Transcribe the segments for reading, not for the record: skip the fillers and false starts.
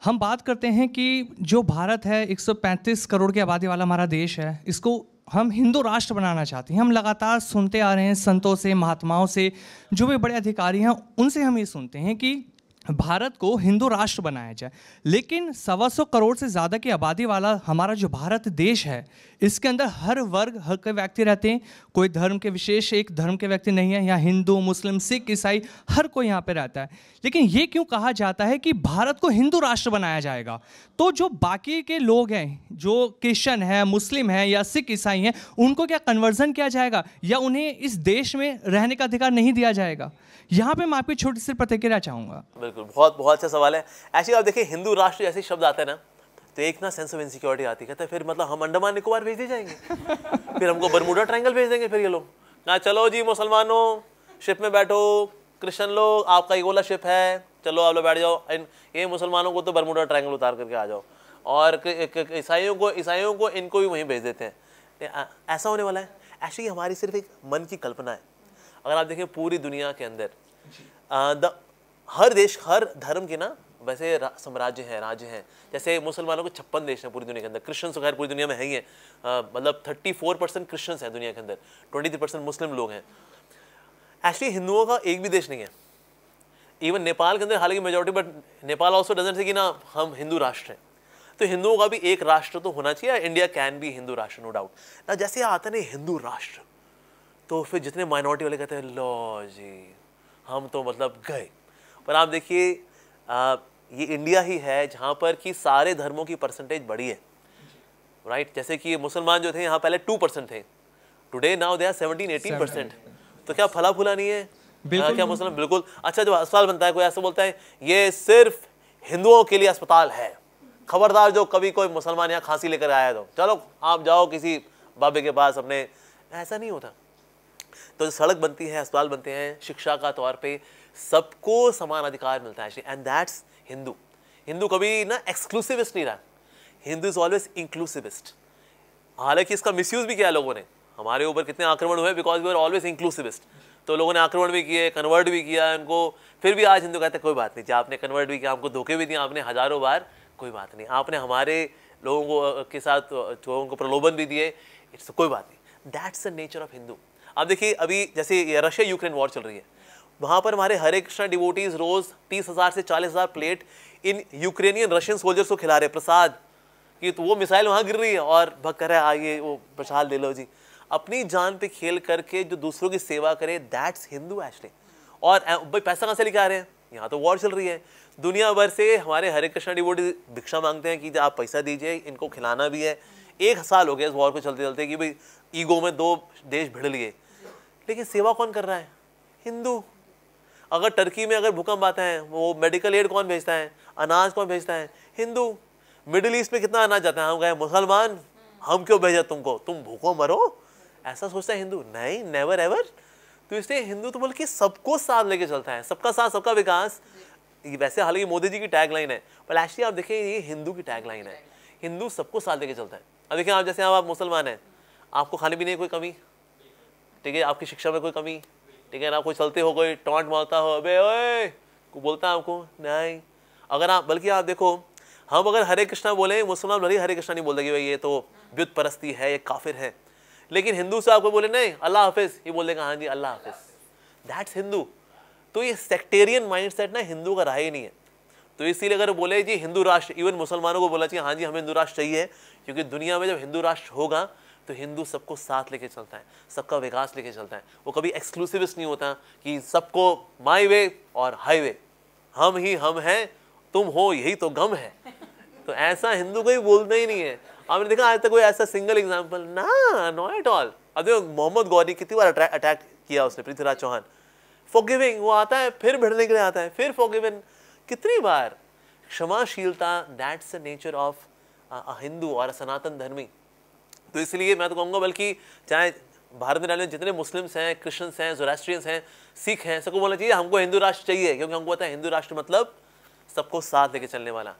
हम बात करते हैं कि जो भारत है 135 करोड़ की आबादी वाला हमारा देश है, इसको हम हिंदू राष्ट्र बनाना चाहते हैं। हम लगातार सुनते आ रहे हैं संतों से, महात्माओं से, जो भी बड़े अधिकारी हैं उनसे हम ये सुनते हैं कि भारत को हिंदू राष्ट्र बनाया जाए। लेकिन 125 करोड़ से ज़्यादा की आबादी वाला हमारा जो भारत देश है, इसके अंदर हर वर्ग, हर कोई व्यक्ति रहते हैं। कोई धर्म के विशेष एक धर्म के व्यक्ति नहीं है। यहाँ हिंदू, मुस्लिम, सिख, ईसाई हर कोई यहाँ पे रहता है। लेकिन ये क्यों कहा जाता है कि भारत को हिंदू राष्ट्र बनाया जाएगा? तो जो बाकी के लोग हैं, जो क्रिश्चियन है, मुस्लिम है या सिख, ईसाई हैं, उनको क्या कन्वर्जन किया जाएगा या उन्हें इस देश में रहने का अधिकार नहीं दिया जाएगा? यहाँ पे मैं आपकी छोटी सी प्रतिक्रिया चाहूँगा। बिल्कुल, बहुत बहुत अच्छा सवाल है। एक्चुअली आप देखिए, हिंदू राष्ट्र जैसे शब्द आता है ना, तो एक ना सेंस ऑफ इनसिक्योरिटी आती है। कहते हैं फिर मतलब हम अंडमान निकोबार भेज दिए जाएंगे, फिर हमको बरमूडा ट्रायंगल भेज देंगे। फिर ये लोग ना, चलो जी मुसलमानों शिप में बैठो, क्रिश्चियन लोग आपका ये वाला शिप है, चलो आप लोग बैठ जाओ, ये मुसलमानों को तो बरमूडा ट्रायंगल उतार करके आ जाओ, और ईसाइयों को इनको भी वहीं भेज देते हैं। ऐसा होने वाला है। एक्चुअली हमारी सिर्फ एक मन की कल्पना है। अगर आप देखें पूरी दुनिया के अंदर हर देश, हर धर्म के ना वैसे साम्राज्य हैं, राज्य हैं। जैसे मुसलमानों के 56 देश हैं पूरी दुनिया के अंदर। क्रिश्चियंस तो खैर पूरी दुनिया में है ही है, मतलब 34% क्रिश्चियंस हैं दुनिया के अंदर, 23% मुस्लिम लोग हैं। एक्चुअली हिंदुओं का एक भी देश नहीं है। इवन नेपाल के अंदर हालांकि majority, but Nepal also doesn't say कि ना हम हिंदू राष्ट्र हैं। तो हिंदुओं का भी एक राष्ट्र तो होना चाहिए। इंडिया कैन बी हिंदू राष्ट्र, नो डाउट ना। जैसे आता नहीं हिंदू राष्ट्र, तो फिर जितने माइनॉरिटी वाले कहते हैं लो जी हम तो मतलब गए। पर आप देखिए, ये इंडिया ही है जहाँ पर कि सारे धर्मों की परसेंटेज बढ़ी है, राइट। जैसे कि मुसलमान जो थे यहाँ पहले 2% थे, टुडे नाउ दे आर 17-18%। तो क्या फला फूला नहीं है? क्या मुसलमान बिल्कुल। अच्छा, जब अस्पताल बनता है कोई ऐसा बोलता है ये सिर्फ हिंदुओं के लिए अस्पताल है, खबरदार जो कभी कोई मुसलमान यहाँ खांसी लेकर आया तो चलो आप जाओ किसी बाबे के पास अपने। ऐसा नहीं होता। तो सड़क बनती है, अस्पताल बनते हैं, शिक्षा का तौर पे सबको समान अधिकार मिलता है, एंड दैट्स हिंदू। हिंदू कभी ना एक्सक्लूसिविस्ट नहीं रहा। Hindu is always inclusivist. हालांकि इसका मिसयूज भी किया लोगों ने। हमारे ऊपर कितने आक्रमण हुए, बिकॉज वी आर ऑलवेज इंक्लूसिविस्ट। तो लोगों ने आक्रमण भी किए, कन्वर्ट भी किया इनको। फिर भी आज हिंदू कहते हैं कोई बात नहीं, जब आपने कन्वर्ट भी किया, हमको धोखे भी दिए आपने हजारों बार, कोई बात नहीं। आपने हमारे लोगों को के साथ लोगों को प्रलोभन भी दिए, इट्स कोई बात नहीं। That's the nature of Hindu. आप देखिए, अभी जैसे रशिया यूक्रेन वॉर चल रही है, वहाँ पर हमारे हरे कृष्णा डिवोटीज रोज 30,000 से 40,000 प्लेट इन यूक्रेनियन रशियन सोल्जर्स को खिला रहे प्रसाद, कि तो वो मिसाइल वहाँ गिर रही है और भक्त कर रहा है आइए वो प्रसाद ले लो जी। अपनी जान पे खेल करके जो दूसरों की सेवा करे, दैट्स हिंदू एक्चुअली। और भाई पैसा कहाँ से लेके आ रहे हैं? यहाँ तो वॉर चल रही है। दुनिया भर से हमारे हरे कृष्णा डिवोटी भिक्षा मांगते हैं कि आप पैसा दीजिए, इनको खिलाना भी है। 1 साल हो गया इस वॉर को चलते चलते कि भाई ईगो में 2 देश भिड़ लिए, लेकिन सेवा कौन कर रहा है? हिंदू। अगर टर्की में अगर भूकंप आता है, वो मेडिकल एड कौन भेजता है? अनाज कौन भेजता है? हिंदू। मिडिल ईस्ट में कितना अनाज जाता है? हम गए मुसलमान, हम क्यों भेजा तुमको, तुम भूखो मरो, ऐसा सोचता है हिंदू? नहीं, नेवर एवर। तो इसलिए हिंदू तो बल्कि सबको साथ लेके चलता है, सबका साथ सबका विकास। वैसे हालांकि मोदी जी की टैगलाइन है, पर एक्चुअली आप देखें ये हिंदू की टैगलाइन है। हिंदू सबको साथ लेके चलता है। अब देखिए, आप जैसे आप मुसलमान हैं, आपको खाने पीने की कोई कमी, ठीक है, आपकी शिक्षा में कोई कमी, ठीक है ना, कोई चलते हो कोई टॉन्ट मारता हो, अबे ओए को बोलता है आपको, नहीं। अगर आप, बल्कि आप देखो, हम अगर हरे कृष्णा बोले, मुसलमान भले हरे कृष्णा नहीं बोलते कि भाई ये तो व्युत परस्ती है, ये काफिर है। लेकिन हिंदू से आपको बोले नहीं अल्लाह हाफिज, ये बोल देगा हाँ जी अल्लाह हाफिज, दैट्स हिंदू। तो ये सेक्टेरियन माइंडसेट ना हिंदू का रहा ही नहीं है। तो इसीलिए अगर बोले जी हिंदू राष्ट्र, इवन मुसलमानों को बोला चाहिए हाँ जी हमें हिंदू राष्ट्र चाहिए, क्योंकि दुनिया में जब हिंदू राष्ट्र होगा तो हिंदू सबको साथ लेके चलता है, सबका विकास लेके चलता है। वो कभी एक्सक्लूसिविस्ट नहीं होता कि सबको माई वे और हाईवे, हम ही हम हैं, तुम हो यही तो गम है। तो ऐसा हिंदू कोई बोलता ही नहीं है। आपने देखा आज तक कोई ऐसा सिंगल एग्जाम्पल ना, नॉट एट ऑल। अब देखो मोहम्मद गौरी कितनी बार अटैक किया उसने पृथ्वीराज चौहान, फॉरगिविंग, वो आता है फिर भिड़ने के लिए आता है, फिर फॉरगिवन, कितनी बार। क्षमाशीलता, that's the nature of a Hindu और सनातन धर्मी। तो इसलिए मैं तो कहूँगा, बल्कि चाहे भारत में रहने जितने मुस्लिम्स हैं, क्रिश्चियंस हैं, ज़ोरास्ट्रियंस हैं, सिख हैं, सबको बोलना चाहिए हमको हिंदू राष्ट्र चाहिए, क्योंकि हमको पता है हिंदू राष्ट्र मतलब सबको साथ लेके चलने वाला।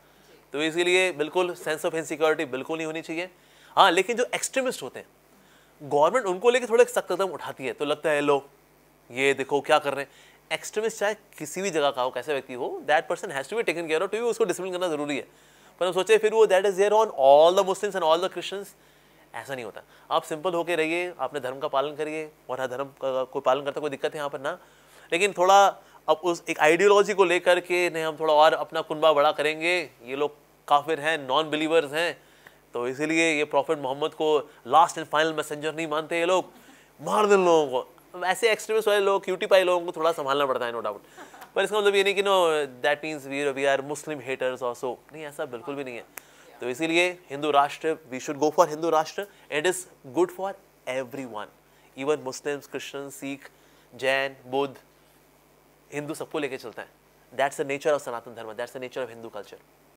तो इसीलिए बिल्कुल सेंस ऑफ इनसिक्योरिटी बिल्कुल नहीं होनी चाहिए। हाँ, लेकिन जो एक्सट्रीमिस्ट होते हैं, गवर्नमेंट उनको लेके थोड़े सख्त कदम उठाती है, तो लगता है लो ये देखो क्या कर रहे हैं। एक्सट्रीमिस्ट चाहे किसी भी जगह का हो, कैसे व्यक्ति हो, that person has to be taken care of, to be उसको डिसिप्लिन करना जरूरी है। पर हम सोचे फिर वो that is there on all the Muslims and all the Christians, ऐसा नहीं होता। आप सिंपल होके रहिए, अपने धर्म का पालन करिए, और हर धर्म का कोई पालन करता कोई दिक्कत है यहाँ पर ना, लेकिन थोड़ा अब उस एक आइडियोलॉजी को लेकर के नहीं हम थोड़ा और अपना कुनबा बड़ा करेंगे, ये लोग काफिर हैं, नॉन बिलीवर्स हैं, तो इसीलिए ये प्रॉफिट मोहम्मद को लास्ट एंड फाइनल मैसेंजर नहीं मानते, ये लोग मार दें लोगों को। ऐसे एक्सट्रीमिस्ट वाले लोग, क्यूटी पाई लोगों को थोड़ा संभालना पड़ता है, नो डाउट। पर इसका मतलब ये नहीं कि no that means we are Muslim haters और सो, नहीं, ऐसा बिल्कुल भी नहीं है। तो इसीलिए Hindu Rashtra, we should go for Hindu Rashtra, it is good for everyone, even Muslims, Christian, Sikh, Jain, Buddha, Hindu सबको लेके चलता है। That's the nature of Sanatan Dharma, that's the nature of Hindu culture.